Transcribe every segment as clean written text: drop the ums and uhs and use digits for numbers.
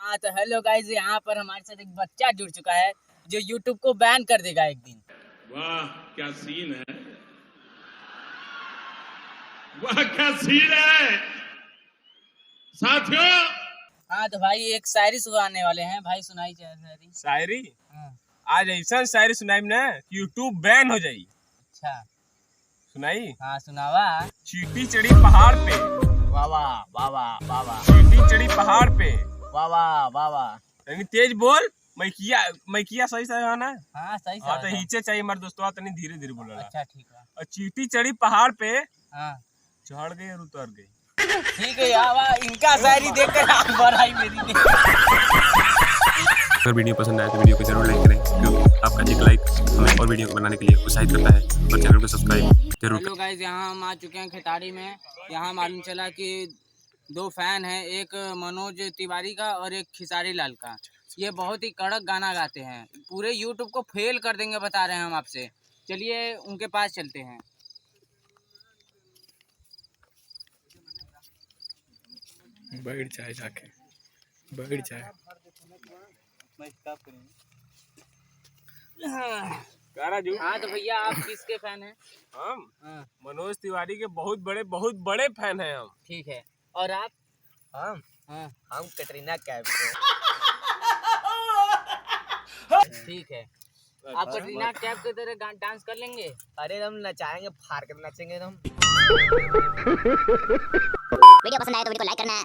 हाँ तो hello guys, यहाँ पर हमारे साथ एक बच्चा जुड़ चुका है जो YouTube को बैन कर देगा एक दिन। वाह क्या सीन है, वाह क्या सीन है साथियों। हाँ तो भाई एक शायरी सुनाने वाले हैं, भाई सुनाई शायरी। शायरी हाँ। आज ऐसा शायरी सुनाई ना कि यूट्यूब बैन हो जाई। अच्छा सुनाई। हाँ सुनावा। चींटी चढ़ी पहाड़ पे, वाह वाह वाह वाह वाह वाह चींटी चढ़ी पहाड़ पे, वाह वाह वाह वाह। तनी तेज बोल। मैकिया सही है ना। हाँ सही हाँ तो सही। हिचे चाहिए हमारे दोस्तों, तनी धीरे धीरे बोला। अच्छा ठीक है। और चींटी चढ़ी पहाड़ पे, हाँ चढ़ गई और उतर गई। ठीक है यार, इनका शायरी देखकर आप बढ़ाई मेरी नहीं। अगर वीडियो पसंद आए तो वीडियो को जरूर लाइक करें, क्योंकि आपका एक लाइक हमें और वीडियो बनाने के लिए उत्साहित करता है। और चैनल को सब्सक्राइब जरूर करें। हेलो गाइस, यहाँ हम आ चुके हैं खेताड़ी में। यहाँ मालूम चला कि दो फैन हैं, एक मनोज तिवारी का और एक खिसारी लाल का। ये बहुत ही कड़क गाना गाते हैं, पूरे यूट्यूब को फेल कर देंगे बता रहे हैं हम आपसे। चलिए उनके पास चलते हैं। बैठ जाए जाके, बैठ जाए। हाँ तो भैया आप किसके फैन हैं? हम हाँ मनोज तिवारी के बहुत बड़े फैन हैं हम। ठीक है। और आप? हम हाँ हम कैटरीना कैफ के। ठीक है। आप कटरीना कैफ की तरह डांस कर लेंगे? अरे हम नचाएंगे, फाड़ कर नचेंगे हम। वीडियो पसंद आए तो वीडियो को लाइक करना है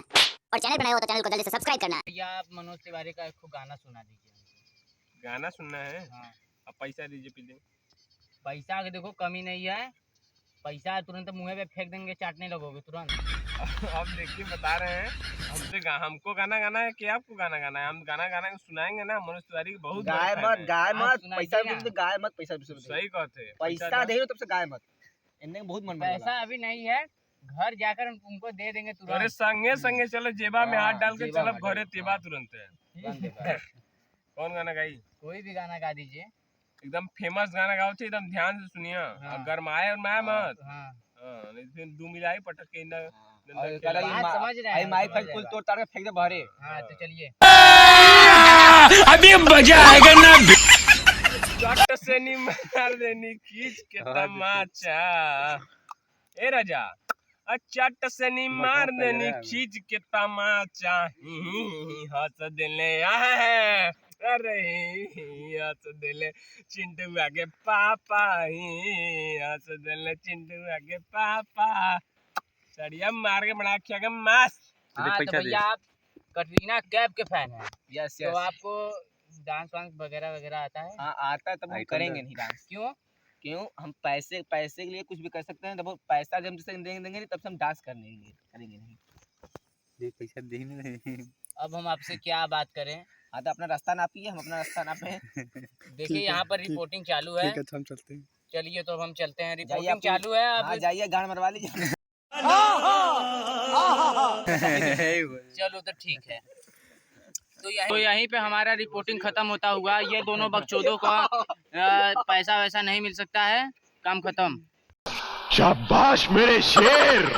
और चैनल बनाए हो तो चैनल को जल्दी से सब्सक्राइब करना है। भैया आप मनोज तिवारी का एक गाना सुना दीजिए। गाना सुनना है? हाँ। अब पैसा दीजिए पीले। पैसा के देखो कमी नहीं है, पैसा तुरंत मुँह पे फेंक देंगे, चाटने लगोगे तुरंत। अब देखिए बता रहे हैं हमको गाना गाना है कि आपको गाना गाना है? हम गाना गाना सुनाएंगे ना। मनोज तिवारी की बहुत गाय बड़े मत, फैन हैं। गाय हाँ, मत, सुनाइए पैसा ना। भी गाय मत, पैसा भी सही कहते हैं। पैसा दे दो तब से गाय मत। इनने बहुत मन में पैसा अभी नहीं है, घर जाकर उनको दे देंगे अरे तुरंत। संगे संगे चलो, जेबा में हाँ, हाथ डाल के जेबा चलो में घरे डाल के, तेबा तुरंत है। कौन गाना गाई? कोई भी गाना गा दीजिए। एकदम फेमस गाना गाओ थे, एकदम ध्यान से सुनिए। हाँ। गरमाए और माया मत। हाँ हाँ, नहीं तो फिर दू मिलाई पटक के ना। और कल बात समझ रहे हैं, माइक समझ फुल रहे तोड़ ताड़ के फेंक दे भरे। हाँ तो चलिए। अभी मजा आएगा ना। चट से नी मार देनी खींच के तमाचा। ए राजा, चट से नी मार देनी खींच के तमाचा। हंस दिले है, अरे हंस दिले चिंटू आगे पापा, हंस दिले चिंटू आगे पापा। सड़िया मार के बना के मास। हाँ तो भैया आप कटरीना कैफ के फैन हैं, यस तो आपको डांस वांस वगैरह वगैरह आता है? हाँ आता है, तब हम करेंगे नहीं डांस। क्यों? क्यों? हम पैसे के लिए कुछ भी कर सकते हैं। जब पैसा जब से देंगे नहीं तब से हम डांस करेंगे नहीं। पैसा देने नहीं। अब हम आपसे क्या बात करें? हाँ तो अपना रास्ता नापिए, हम अपना रास्ता नापे। देखिए यहाँ पर रिपोर्टिंग चालू है। ठीक है तो हम चलते हैं। चलिए तो अब हम चलते हैं, जाइए रिपोर्टिंग अपनी- चालू है। हाँ अब जाइए, गाड़ मरवा लीजिए। चलो तो ठीक है। तो यहीं पे हमारा रिपोर्टिंग खत्म होता हुआ। ये दोनों बकचोदों का पैसा वैसा नहीं मिल सकता है, काम खत्म। शाबाश मेरे शेर।